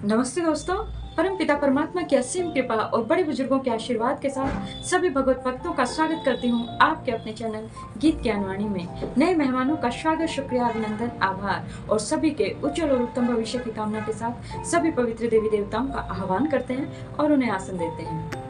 नमस्ते दोस्तों। परम पिता परमात्मा की असीम कृपा और बड़े बुजुर्गों के आशीर्वाद के साथ सभी भगवत भक्तों का स्वागत करती हूँ आपके अपने चैनल गीत ज्ञानवाणी में। नए मेहमानों का स्वागत, शुक्रिया, अभिनंदन, आभार और सभी के उज्जवल और उत्तम भविष्य की कामना के साथ सभी पवित्र देवी देवताओं का आह्वान करते हैं और उन्हें आसन देते हैं।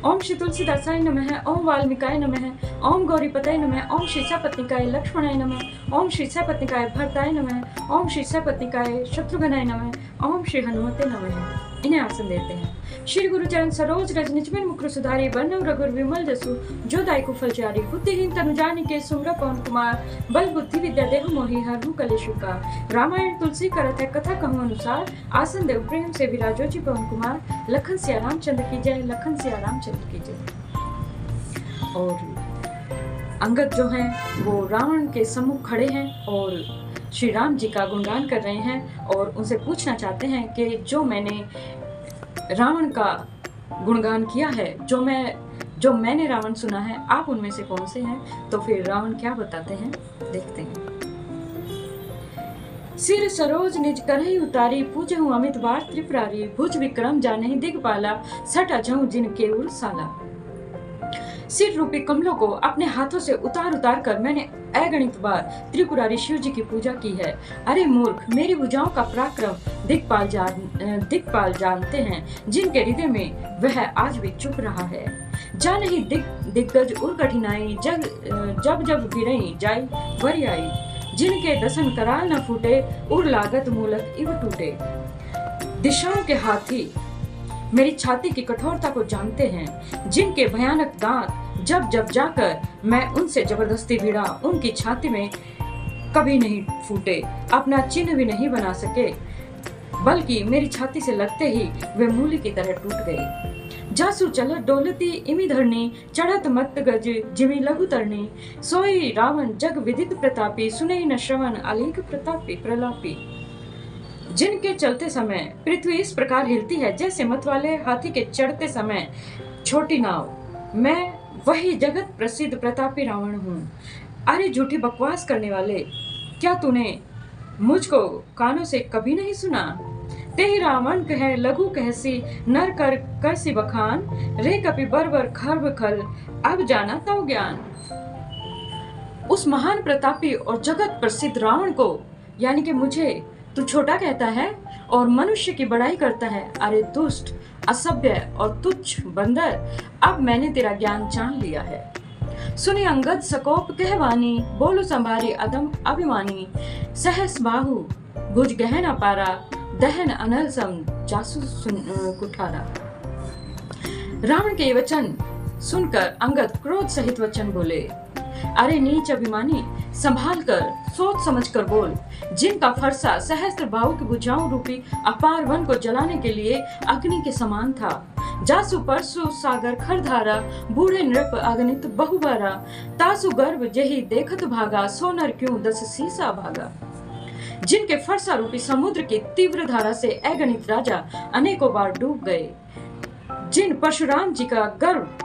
ओम श्री तुलसीदासाय नमः, ओम वाल्मीकाय नमः, ओम गौरीपतये नमः, ओम श्री सपत्निकाय लक्ष्मणाय नमः, ओम श्री सपत्निकाय भरताय नमः, ओम श्री सपत्निकाय शत्रुघ्नाय नमः, ओम श्री हनुमते नमः। इन्हें आसन देते हैं। श्री गुरु चरण सरोज रज निज बिन मुकुर सुधारी, बरनउँ रघुर विमल जसु जो दायको फलचारी। बुद्धिहीन तनु जानिके सुमिरौ पवन कुमार, बल बुद्धि विद्या देहु मोहि हरहु कलेश विकार। रामायण तुलसी करत है कथा कहूँ अनुसार, आसन देव प्रेम से विराजो जी पवन कुमार। लखन सिया रामचंद्र की जय, लखन सिया रामचंद्र की जय। और अंगद जो हैं वो रावण के सम्मुख खड़े हैं और श्री राम जी का गुणगान कर रहे हैं और उनसे पूछना चाहते हैं कि जो मैंने रावण का गुणगान किया है, जो मैंने रावण सुना है, आप उनमें से कौन से हैं? तो फिर रावण क्या बताते हैं, देखते हैं। सिर सरोज निज करहि उतारी, पूजहु अमित बार त्रिपुरारी। भुज विक्रम जानहि दिगपाला, सट अजहु जिन केउर साला। सिर रूपी कमलों को अपने हाथों से उतार कर मैंने अगणित बार त्रिपुरारी शिव जी की पूजा की है। अरे मूर्ख, मेरी भुजाओं का पराक्रम दिक्पाल जानते हैं, जिनके हृदय में वह आज भी चुप रहा है। जा नहीं दिग्गज उर कठिनाई, जब जब गिरई जाई वरियाई। जिनके दसन कराल न फूटे, उर लागत मूलक इव टूटे। दिशाओं के हाथी मेरी छाती की कठोरता को जानते हैं, जिनके भयानक दांत जब जब जाकर मैं उनसे जबरदस्ती भिड़ा, उनकी छाती में कभी नहीं फूटे, अपना चिन्ह भी नहीं बना सके, बल्कि मेरी छाती से लगते ही वे मूली की तरह टूट गए। जासु चलत डोलती इमी धरनी, चढ़त मत गज जिमी लघु तरनी। सोई रावण जग विदित प्रतापी, सुनई न श्रवण अलेख प्रतापी प्रलापी। जिनके चलते समय पृथ्वी इस प्रकार हिलती है जैसे मत वाले हाथी के चढ़ते समय छोटी नाव, मैं वही जगत प्रसिद्ध प्रतापी रावण हूँ। अरे झूठी बकवास करने वाले, क्या तूने मुझको कानों से कभी नहीं सुना? तेहि रावण कह लघु कहसी, नर कर सी बखान। रे कपि बर खर्ब खल, अब जाना तव ज्ञान। उस महान प्रतापी और जगत प्रसिद्ध रावण को, यानी कि मुझे, तू छोटा कहता है और मनुष्य की बड़ाई करता है। अरे दुष्ट, असभ्य और तुच्छ बंदर, अब मैंने तेरा ज्ञान जान लिया है। सुनी अंगद सकोप कहवानी, बोलो संभारी अदम अभिमानी। सहस बाहु भुज गहन अपारा, दहन अनल सम जासु कुठारा। रावण के वचन सुनकर अंगद क्रोध सहित वचन बोले, अरे नीच अभिमानी, संभाल कर सोच समझ कर बोल। जिनका फरसा सहस्त्र बाहु की भुजाओं रूपी अपार वन को जलाने के लिए अग्नि के समान था। जासु परसु सागर खरधारा, बूढ़े नृप अगणित बहुबारा। तासु गर्भ जेहि देखत भागा, सोनर क्यों दस सीसा भागा। जिनके फरसा रूपी समुद्र की तीव्र धारा से अगणित राजा अनेकों बार डूब गए। जिन परशुराम जी का गर्भ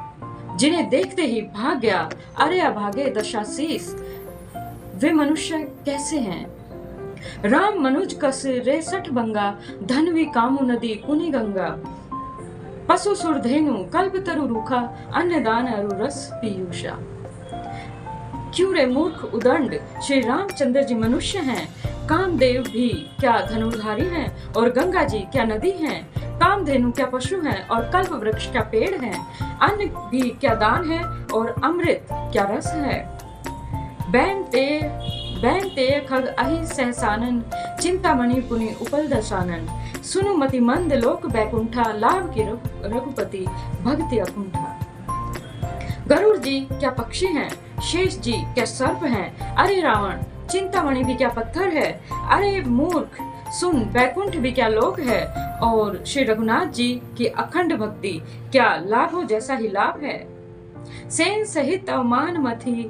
जिन्हें देखते ही भाग गया, अरे अभागे दशाशीष, वे मनुष्य कैसे हैं? राम मनुज कस रे सठ बंगा, धनवी कामु नदी कुनी गंगा। पशु सुर धेनु कल्प तरु रूखा, अन्नदान अरु रस पीयूषा। क्यों रे मूर्ख उदंड, श्री रामचंद्र जी मनुष्य हैं, कामदेव भी क्या धनुर्धारी हैं, और गंगा जी क्या नदी हैं। कामधेनु क्या पशु हैं और कल्प वृक्ष क्या पेड़ हैं। अन्न भी क्या दान है और अमृत क्या रस है। बैन ते खग अहि सहसानन, चिंतामणि पुनि उपल दशानन। सुनु मति मंद लोक बैकुंठा, लाभ की रघुपति भक्ति अकुंठा। गरुड़ जी क्या पक्षी हैं, शेष जी क्या सर्प हैं। अरे रावण, चिंतामणि भी क्या पत्थर है। अरे मूर्ख सुन, बैकुंठ भी क्या लोक है, और श्री रघुनाथ जी की अखंड भक्ति क्या लाभों जैसा ही लाभ है। सेन सहित अवमान मथी,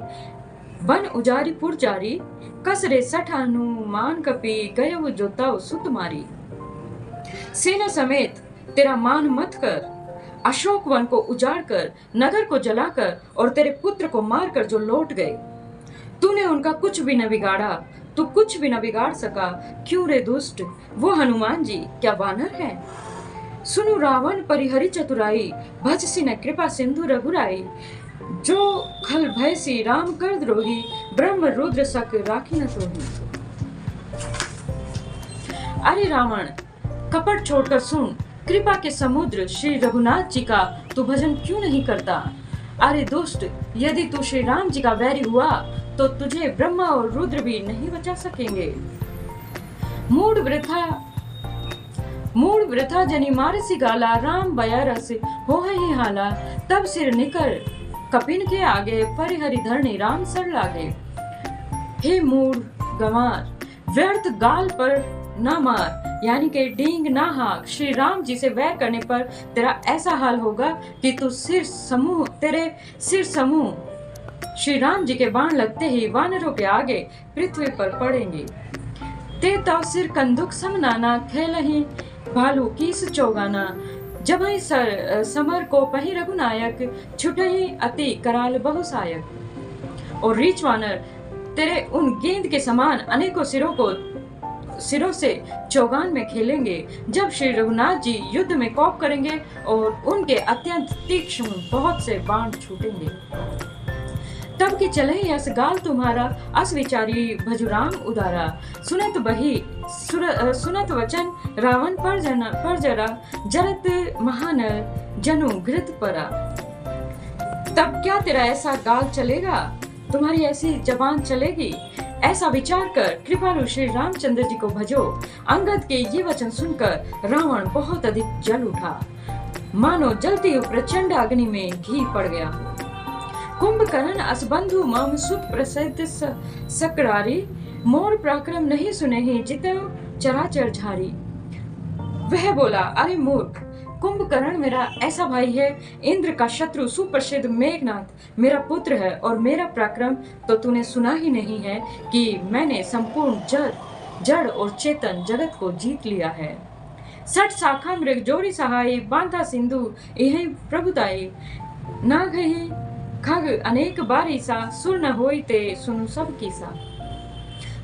बन उजारी पुर जारी। कस रे सठ हनुमान कपि, गयउ जोताउ सुत मारी। सेना समेत तेरा मान मत कर, अशोक वन को उजाड़ कर, नगर को जलाकर और तेरे पुत्र को मारकर जो लौट गए, तूने उनका कुछ भी न बिगाड़ा। तू कुछ भी न बिगाड़ सका। क्यों रे दुष्ट, वो हनुमान जी क्या वानर है? सुनु रावण परिहरि चतुराई, भजसी न कृपा सिंधु रघुराई। जो खल भय सी राम कर द्रोही, ब्रह्म रुद्र सक राखी न सोही। अरे रावण, कपट छोड़कर सुन, कृपा के समुद्र श्री रघुनाथ जी का तू भजन क्यों नहीं करता? अरे दुष्ट, यदि तू श्री राम जी का वैरी हुआ तो तुझे ब्रह्मा और रुद्र भी नहीं बचा सकेंगे। मूड वृथा जनी मारसी गाला, राम बया रस हो ही हाला। तब सिर निकर कपिन के आगे, परिहरि धरणी राम सर लागे। हे मूड गंवार, व्यर्थ गाल पर न मार, यानी कि डींग ना हाँक। श्री राम जी से वैर करने पर तेरा ऐसा हाल होगा कि तेरे सिर समूह श्री राम जी के बाण लगते ही वानरों के आगे पृथ्वी पर पड़ेंगे। ते तव सिर कंदुक समनाना, खेलहि भालू कीस चौगाना। जबहि समर को पहि रघुनायक, छुटहि अति कराल बहुसायक। और रीछ वानर तेरे उन गेंद के समान अनेकों सिरों से चौगान में खेलेंगे, जब श्री रघुनाथ जी युद्ध में कौप करेंगे और उनके अत्यंत तीक्ष्ण बहुत से बाण छूटेंगे। तब की चले यस गाल तुम्हारा, अस विचारी भजुराम उदारा। सुनत वचन रावण पर जरा, जरत महानल जनु घृत परा। तब क्या तेरा ऐसा गाल चलेगा, तुम्हारी ऐसी जबान चलेगी? ऐसा विचार कर कृपालु श्री रामचंद्र जी को भजो। अंगद के ये वचन सुनकर रावण बहुत अधिक जल उठा, मानो जलती हुई प्रचंड अग्नि में घी पड़ गया। कुंभकर्ण असबंधु मम सुप्रसिद्ध सकरारी, मोर पराक्रम नहीं सुने ही जितु चराचर झारी। वह बोला, अरे मूर्ख, कुंभकर्ण मेरा ऐसा भाई है, इंद्र का शत्रु सुप्रसिद्ध मेघनाथ मेरा पुत्र है, और मेरा पराक्रम तो तूने सुना ही नहीं है कि मैंने संपूर्ण जड़ और चेतन जगत को जीत लिया है। 60 शाखा मृग जोड़ी सहाय, बांधा सिंधु यही प्रभुताई। ना गही खग अनेक बारी सा, सुर न होई ते सुनु सब कीसा।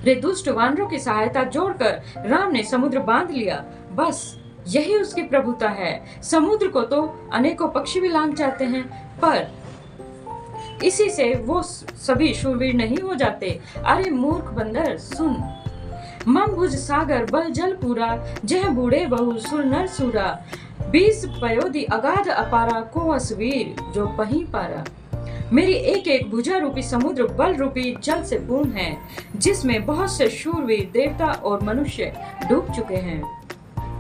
रे दुष्ट, वानरों की सहायता जोड़कर राम ने समुद्र बांध लिया, बस यही उसकी प्रभुता है। समुद्र को तो अनेकों पक्षी भी लांघ जाते हैं, पर इसी से वो सभी शूरवीर नहीं हो जाते। अरे मूर्ख बंदर, सुन, मम भुज सागर बल जल पूरा, जह बूढ़े बहु सुर नर सूरा। 20 पयोधि अगाध अपारा, को असवीर जो पही पारा। मेरी एक एक भुजा रूपी समुद्र बल रूपी जल से पूर्ण है, जिसमें बहुत से शूरवीर देवता और मनुष्य डूब चुके हैं।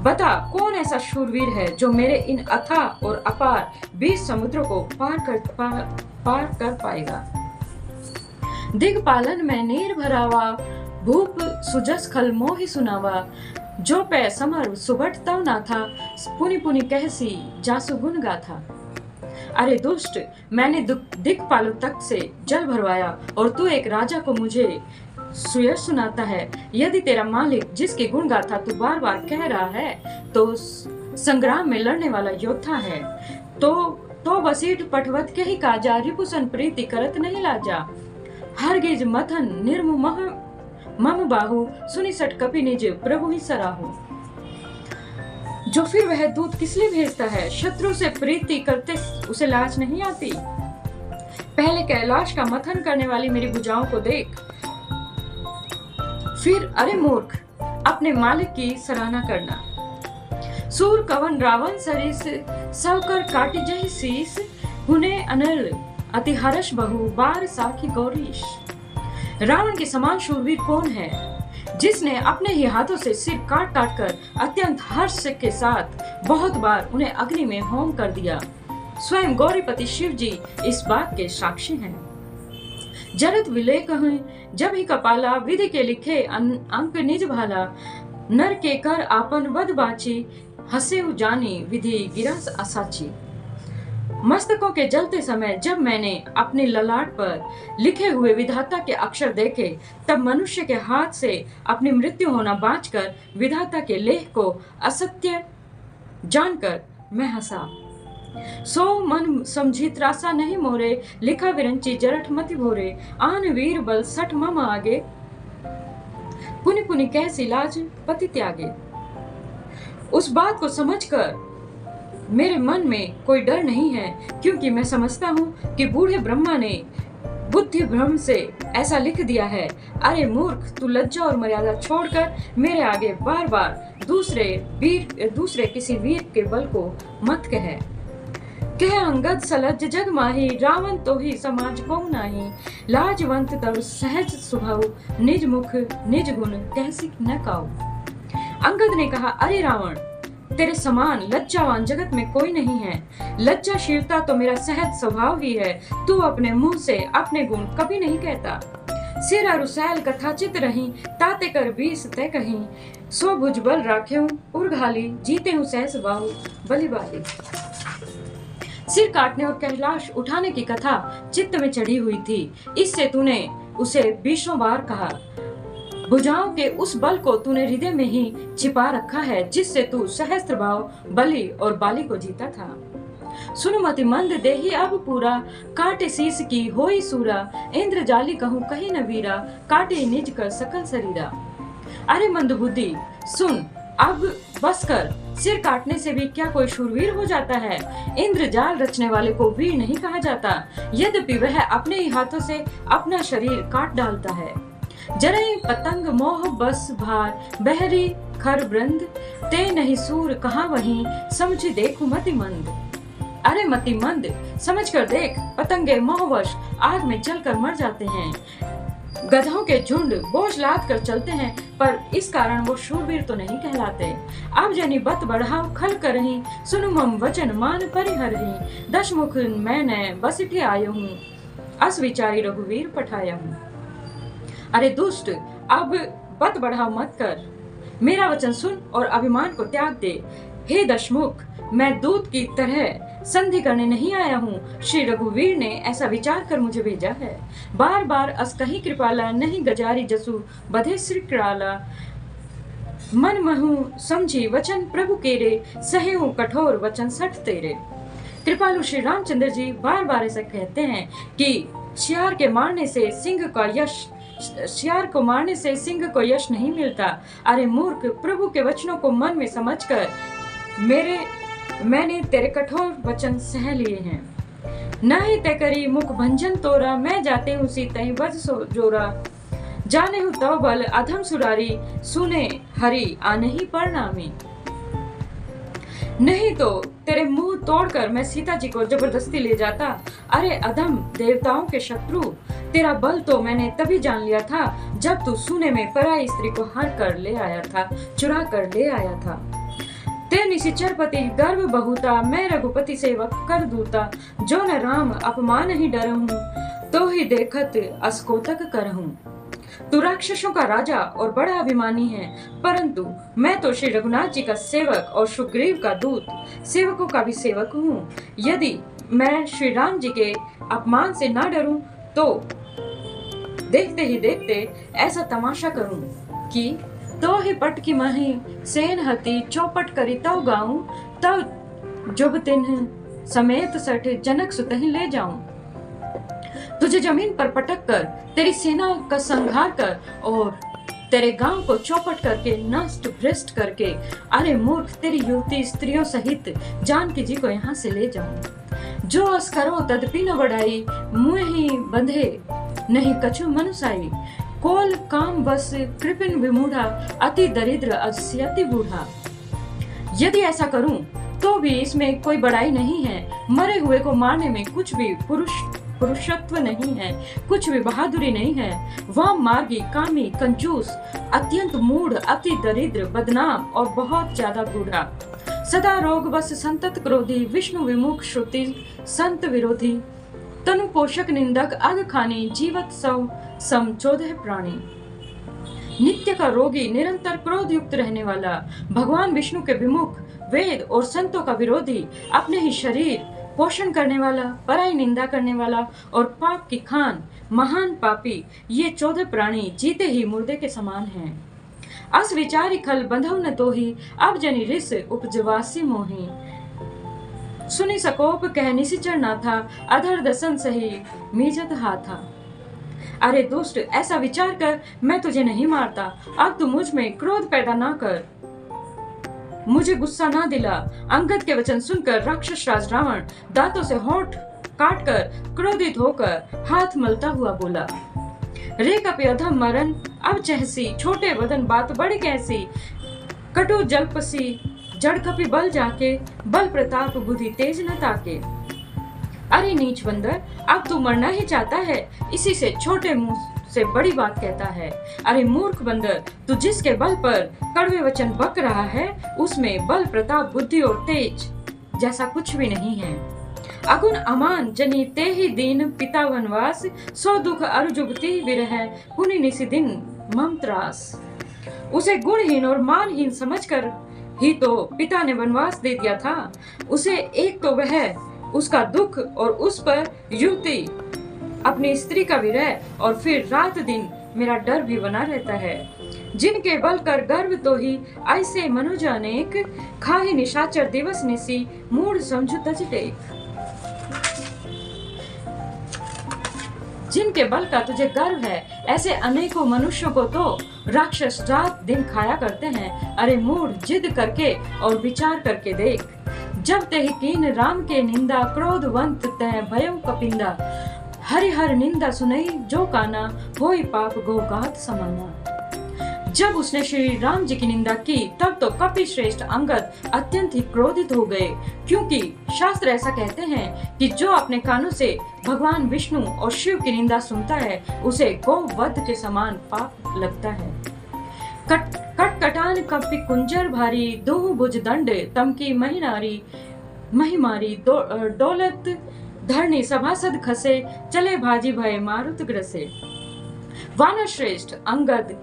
बता, कौन ऐसा शूरवीर है जो मेरे इन अथाह और अपार 20 समुद्रों को पार कर पाएगा। दिग्पालन में नीर भरावा, भूप सुजस खल मोहि सुनावा। जो पै समर सुबट तव ना था, पुनि पुनि कहसी जासु गुण गाथा। अरे दुष्ट, मैंने दिक्पालों तक से जल भरवाया, और तू एक राजा को मुझे सुयश सुनाता है। यदि तेरा मालिक, जिसके गुण गाथा तू बार बार कह रहा है, तो संग्राम में लड़ने वाला योद्धा है, तो बसीठ पटवत के ही काजा, रिपुसन प्रीति करत नहीं लाजा। हरगिज मथन निर्मु मम बाहु, सुनि सट कपि निज प्रभु ही सराहु। जो फिर वह दूत किस लिए भेजता है? शत्रु से प्रीति करते उसे लाज नहीं आती? पहले कैलाश का मथन करने वाली मेरी भुजाओं को देख, फिर अरे मूर्ख, अपने मालिक की सराहना करना। सूर कवन रावण सरिस, सवकर काटी जहि शीस। हुने अनल अति हर्ष बहु, बार साखी गौरीश। रावण के समान शूरवीर कौन है, जिसने अपने ही हाथों से सिर काट काट कर अत्यंत हर्ष के साथ बहुत बार उन्हें अग्नि में होम कर दिया। स्वयं गौरीपति शिव जी इस बात के साक्षी हैं। जरत विले कहूं जब ही कपाला, विधि के लिखे अंक निज भाला। नर के कर आपन वध बाची, हसे जानी विधि गिरस असाची। मस्तकों के जलते समय जब मैंने अपने ललाट पर लिखे हुए विधाता के अक्षर देखे, तब मनुष्य के हाथ से अपनी मृत्यु होना बाँचकर विधाता के लेख को असत्य जानकर मैं हंसा। सो मन समझी त्रासा नहीं मोरे, लिखा विरंची जरठ मति भोरे। आन वीर बल सठ मम आगे, पुनि पुनि कैसी लाज पति त्यागे। उस बात को समझकर मेरे मन में कोई डर नहीं है, क्योंकि मैं समझता हूँ कि बूढ़े ब्रह्मा ने बुद्धि भ्रम से ऐसा लिख दिया है। अरे मूर्ख, तू लज्जा और मर्यादा छोड़कर मेरे आगे बार बार दूसरे किसी वीर के बल को मत कह अंगद सलज जग माही, रावण तो ही समाज को नाही। लाजवंत तब सहज स्वभाव, निज मुख निज गुण कैसी न काऊ। अंगद ने कहा, अरे रावण, तेरे समान लज्जावान जगत में कोई नहीं है। लज्जाशीलता तो मेरा सहज स्वभाव ही है। तू अपने मुंह से अपने गुण कभी नहीं कहता। सिर अरुसैल कथाचित रही, ताते कर बीस तय कहीं। सो भुज बल राख्यो उर्घाली, जीते हूँ सहस बाहु बलि बाली। सिर काटने और कैलाश उठाने की कथा चित्त में चढ़ी हुई थी, इससे तूने उसे 20 बार कहा। भुजाओं के उस बल को तूने हृदय में ही छिपा रखा है, जिससे तू सहस्त्र भाव बलि और बाली को जीता था। सुन मति मंद देही अब पूरा, काटे शीस की होई सूरा। इंद्र जाली कहूँ कहीं न वीरा, काटे निज कर सकल शरीरा। अरे मंद बुद्धि सुन, अब बस कर। सिर काटने से भी क्या कोई शूरवीर हो जाता है? इंद्र जाल रचने वाले को वीर नहीं कहा जाता, यद्यपि वह अपने ही हाथों से अपना शरीर काट डालता है। जरई पतंग मोह बस भार, बहरी खर वृंद। ते नहीं सूर कहाँ वहीं, समझ देखो मति मंद। अरे मति मंद, समझ कर देख, पतंगे मोहवश आग में जलकर मर जाते हैं। गधों के झुंड बोझ लाद कर चलते हैं, पर इस कारण वो शूरवीर तो नहीं कहलाते। अब जनी बत बढ़ाओ खल करही, सुनु मम वचन मान परिहरही। दशमुख मैंने बस इठे आयो हूँ, अस विचारी रघुवीर पठाया हूँ। अरे दुष्ट, अब बत बढ़ाओ मत कर, मेरा वचन सुन और अभिमान को त्याग दे। हे दशमुख, मैं दूत की तरह संधि करने नहीं आया हूँ। श्री रघुवीर ने ऐसा विचार कर मुझे भेजा है। बार बार अस कहीं कृपाला, नहीं गजारी जसु बधे श्री कृपाला। मन महु समझी वचन प्रभु केरे, सहे हूँ कठोर वचन सठ तेरे। कृपालु श्री रामचंद्र जी बार बार ऐसा कहते हैं कि शियार को मारने से सिंह को यश नहीं मिलता। अरे मूर्ख, प्रभु के वचनों को मन में समझकर मैंने तेरे कठोर वचन सह लिए हैं। न ही तय करी मुख भंजन तोरा, मैं जाते हूँ सीतहि वज सो जोरा। जाने हूँ तव बल अधम सुरारी, सुने हरि आनहि परिणामी। नहीं तो तेरे मुंह तोड़कर मैं सीता जी को जबरदस्ती ले जाता। अरे अधम, देवताओं के शत्रु, तेरा बल तो मैंने तभी जान लिया था जब तू सुने में पराई स्त्री को हर कर ले आया था, चुरा कर ले आया था। ते निशिचर पति गर्भ बहुता, मैं रघुपति सेवक कर दूता। जो न राम अपमान ही डरहूं, तो ही देखत अस्कोतक करहूं। तू राक्षसों का राजा और बड़ा अभिमानी है, परंतु मैं तो श्री रघुनाथ जी का सेवक और सुग्रीव का दूत, सेवकों का भी सेवक हूँ। यदि मैं श्री राम जी के अपमान से न डरूं, तो देखते ही देखते ऐसा तमाशा करूं कि तो ही पट की मही सेन हती, चौपट करी तव गाऊं। तब जुब तिन्ह समेत सठ जनक सुतहि ले जाऊं। तुझे जमीन पर पटक कर, तेरी सेना का संहार कर और तेरे गांव को चौपट करके नष्ट भ्रष्ट करके, अरे मूर्ख, तेरी युवती स्त्रियों सहित जानकी जी को यहाँ से ले जाऊं। जो अस करो तदपि न बढ़ाई, मुँह ही बंधे नहीं कछु मनुसाई। कोल काम बस कृपिन विमूढ़ा, अति दरिद्र अति अति बूढ़ा। यदि ऐसा करूं तो भी इसमें कोई बड़ाई नहीं है। मरे हुए को मारने में कुछ भी पुरुषत्व नहीं है, कुछ भी बहादुरी नहीं है। वाम मार्गी, कामी, कंजूस, अत्यंत मूढ़, अति दरिद्र, बदनाम और बहुत ज्यादा बूढ़ा। सदा रोग बस संतत क्रोधी, विष्णु विमुख श्रुति संत विरोधी। तनु पोषक निंदक अग खानी, जीवत सम 14 प्राणी। नित्य का रोगी, निरंतर क्रोध युक्त रहने वाला, भगवान विष्णु के विमुख, वेद और संतों का विरोधी, अपने ही शरीर पोषण करने वाला, पराई निंदा करने वाला और पाप की खान, महान पापी, ये 14 प्राणी जीते ही मुर्दे के समान हैं। अस विचारी खल बंधव न तो ही, अब जनि रिस उपजवासी मोही। सुनी सकोप कह निशिचर ना था, अधर दसन सही मीजत हाथा। अरे दुष्ट, ऐसा विचार कर, मैं तुझे नहीं मारता। अब तू मुझ में क्रोध पैदा ना कर, मुझे गुस्सा ना दिला। अंगद के वचन सुनकर राक्षस राज रावण दांतों से होंठ काटकर क्रोधित होकर हाथ मलता हुआ बोला, रे कपि अधम मरण अब चहसी, छोटे वदन बात बड़ी कैसी, कटु जलपसी जड़ कपि बल जाके, बल प्रताप बुद्धि तेज न ताके। अरे नीच बंदर, अब तू मरना ही चाहता है, इसी से छोटे मुंह से बड़ी बात कहता है। अरे मूर्ख बंदर, तू जिसके बल पर कड़वे वचन बक रहा है, उसमें बल प्रताप बुद्धि और तेज जैसा कुछ भी नहीं है। अगुण अमान जनी ते ही दीन, पिता वनवास सो दुख अरु जुगति विरह, पुनि निसि दिन मम त्रास। उसे गुणहीन और मानहीन समझकर ही तो पिता ने वनवास दे दिया था। उसे एक तो वह उसका दुख और उस पर युवती अपनी स्त्री का विरह, और फिर रात दिन मेरा डर भी बना रहता है। जिनके बल कर गर्व तो ही ऐसे मनुज अनेक, खाही निशाचर दिवस निसी मूढ़ समझु तज टेक। जिनके बल का तुझे गर्व है, ऐसे अनेकों मनुष्यों को तो राक्षस रात दिन खाया करते हैं। अरे मूढ़, जिद करके और विचार करके देख। जब ते कीन राम के निंदा, क्रोधवंत तह भयउ कपिंदा, हरिहर निंदा सुनई जो काना, होई पाप गोगात समाना। जब उसने श्री राम जी की निंदा की, तब तो कपि श्रेष्ठ अंगद अत्यंत ही क्रोधित हो गए, क्योंकि शास्त्र ऐसा कहते हैं कि जो अपने कानों से भगवान विष्णु और शिव की निंदा सुनता है, उसे गोवध के समान पाप लगता है। कटकटान कपि कुंजर भारी, दोहु भुज दंड तमकी महिनारी, महिमारी दौलत धरनी सभासद खसे, चले भाजी भय मारुत ग्रसे। वानर श्रेष्ठ अंगद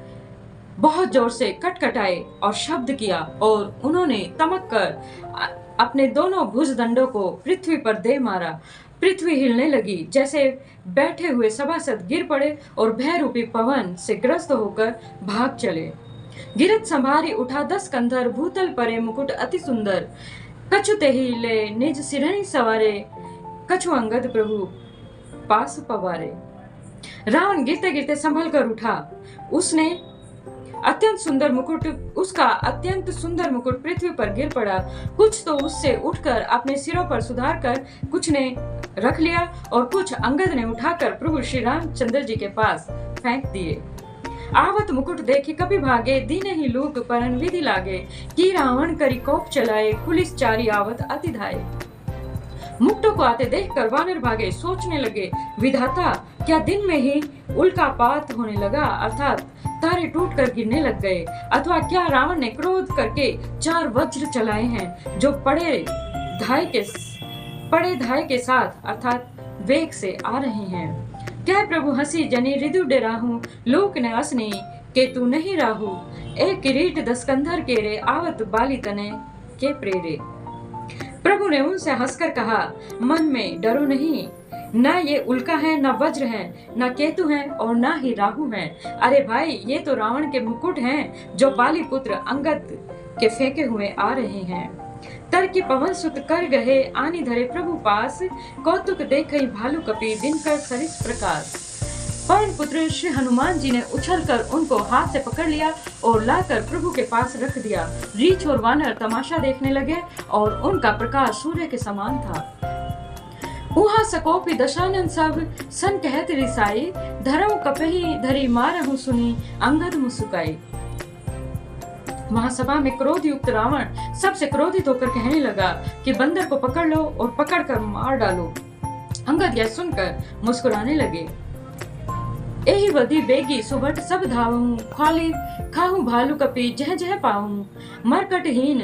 बहुत जोर से कटकटाए और शब्द किया, और उन्होंने तमक कर अपने दोनों भुजदंडों को पृथ्वी पर दे मारा। पृथ्वी हिलने लगी, जैसे बैठे हुए सभासद गिर पड़े और भय रूपी पवन से ग्रस्त होकर भाग चले। गिरत संभारी उठा 10 कंधर, भूतल परे मुकुट अति सुंदर, कछु तेहि ले निज सिरहि सवारे, कछु अंगद प्रभु पास पवारे। रावण गिरते गिरते संभल कर उठा। उसका अत्यंत सुंदर मुकुट पृथ्वी पर गिर पड़ा। कुछ तो उससे उठकर अपने सिरों पर सुधार कर कुछ ने रख लिया, और कुछ अंगद ने उठाकर प्रभु श्री रामचंद्र जी के पास फेंक दिए। आवत मुकुट देखे कपि भागे, दीने ही लोक परन विधि लागे, कि रावण करी कोप चलाए, पुलिस चारी आवत अति धाये। मुक्तों को आते देखकर वानर भागे, सोचने लगे, विधाता, क्या दिन में ही उल्कापात होने लगा, अर्थात तारे टूटकर गिरने लग गए, अथवा क्या रावण ने क्रोध करके 4 वज्र चलाए हैं, जो पड़े धाय के साथ अर्थात वेग से आ रहे हैं। क्या प्रभु हंसी जनी रिदु डेराहू, लोक ने असनी के तू नहीं राहू, एक किरीट 10 कंधर के रे, आवत बाली तने के प्रेरे। प्रभु ने उनसे हंसकर कहा, मन में डरो नहीं, न ये उल्का है, न वज्र है, न केतु है, और न ही राहु है। अरे भाई, ये तो रावण के मुकुट हैं, जो बाली पुत्र अंगद के फेंके हुए आ रहे हैं। तर की पवन सुत कर गहे, आनी धरे प्रभु पास, कौतुक देखई भालू कपि, दिनकर सरिस प्रकाश। पवन पुत्र श्री हनुमान जी ने उछलकर उनको हाथ से पकड़ लिया और लाकर प्रभु के पास रख दिया। रीछ और वानर तमाशा देखने लगे, और उनका प्रकाश सूर्य के समान था। उहा सकोपि दशानन सब, सन कहत रिसाई, धरऊ कपहि धरी मारहु सुनी, अंगद मुस्काई। महासभा में क्रोध युक्त रावण सबसे क्रोधित होकर कहने लगा कि बंदर को पकड़ लो और पकड़कर मार डालो। अंगद यह सुनकर मुस्कुराने लगे। एहि बधी बेगी सुबट सब धावूं, खाली खाहूं भालू कपि जह जह पाऊं, मरकटहीन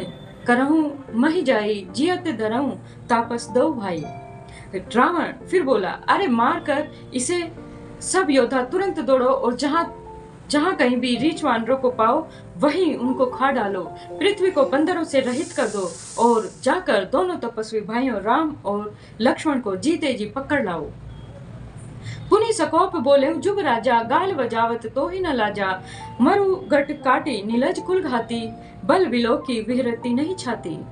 करहूं महि जाई, जियत धरऊं तापस दो भाई। रावण फिर बोला, अरे मार कर इसे सब योद्धा तुरंत दौड़ो, और जहाँ कहीं भी रीछ वानरों को पाओ, वहीं उनको खा डालो। पृथ्वी को बंदरों से रहित कर दो, और जाकर दोनों तपस्वी भाइयों राम और लक्ष्मण को जीते जी पकड़ लाओ। पुनि सकोप बोले जुग राजा, गाल बजावत तो ही न लाजा, मरु गट काटी नीलज कुल घाती, बल बिलो की विहरती नहीं छाती।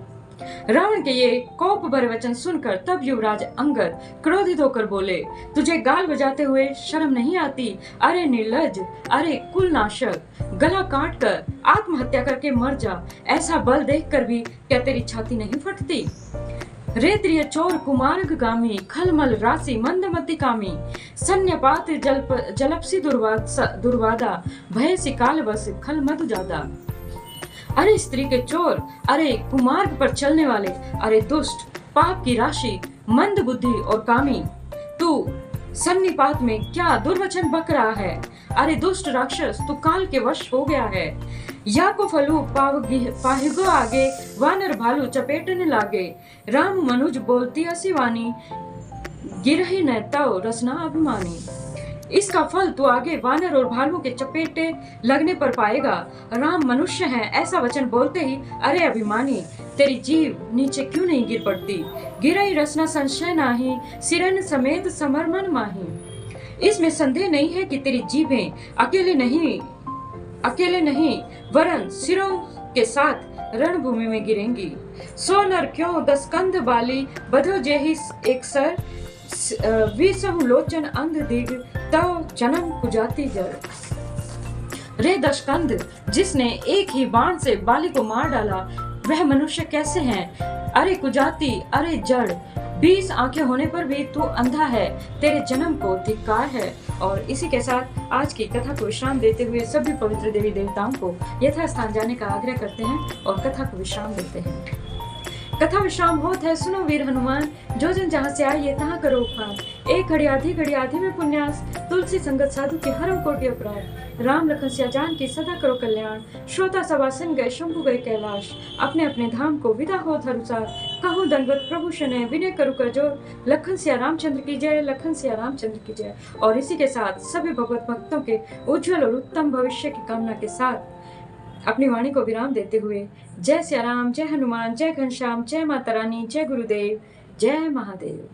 रावण के ये कोप भरे वचन सुनकर तब युवराज अंगद क्रोधित होकर बोले, तुझे गाल बजाते हुए शर्म नहीं आती? अरे निर्लज, अरे कुलनाशक, गला काट कर आत्महत्या करके मर जा। ऐसा बल देखकर भी क्या तेरी छाती नहीं फटती? रेत्रिय चोर कुमार्ग गामी, खलमल राशि मंदमति कामी, सन्यपात जलपसी दुर्वादा, भय सिकाल बस खल मधु जादा। अरे स्त्री के चोर, अरे कुमार्ग पर चलने वाले, अरे दुष्ट, पाप की राशि, मंद बुद्धि और कामी, तू सन्निपात में क्या दुर्वचन बक रहा है? अरे दुष्ट राक्षस, तू काल के वश हो गया है। या को फलू पाहिगो आगे, वानर भालू चपेटने लागे। राम मनुज बोलती हसी वाणी, गिरहि न तव रसना अभिमानी। इसका फल तू आगे वानर और भालुओं के चपेटे लगने पर पाएगा। राम मनुष्य हैं ऐसा वचन बोलते ही अरे अभिमानी, तेरी जीव नीचे क्यों नहीं गिर पड़ती? गिरई रसना संशय नाही, सिरन समेत समरमन माही। इसमें संदेह नहीं है कि तेरी जीभें अकेले नहीं वरन सिरों के साथ रणभूमि में गिरेंगी। सो नर क्यों 10 कंध बाली, बधो जेहि एक सर, विसहु लोचन अंध दिग, तव जन्म कुजाति जड़। रे दशकंध, जिसने एक ही बाण से बाली को मार डाला, वह मनुष्य कैसे हैं? अरे कुजाति, अरे जड़, 20 आंखें होने पर भी तू अंधा है, तेरे जन्म को धिक्कार है। और इसी के साथ आज की कथा को विश्राम देते हुए सभी पवित्र देवी देवताओं को यथास्थान जाने का आग्रह करते हैं और कथा को विश्राम देते हैं। कथा विश्राम होत है, सुनो वीर हनुमान, जो जन जहाँ से आइए तहाँ करो उपहार। एक घड़ी आधी में पुण्यास, तुलसी संगत साधु के हरम कोटि अपराध। राम लखन सिया जान की सदा करो कल्याण। श्रोता सभा सुन गए, शंभु गए कैलाश, अपने अपने धाम को विदा हो धरुसार। कहूँ दंडवत प्रभु शने, विनय करु कर जोर। लखन सिया रामचंद्र की जय, लखन सिया रामचंद्र की जय। और इसी के साथ सभी भगवत भक्तों के उज्जवल और उत्तम भविष्य की कामना के साथ अपनी वाणी को विराम देते हुए जय सिया राम, जय हनुमान, जय घनश्याम, जय माता रानी, जय गुरुदेव, जय महादेव।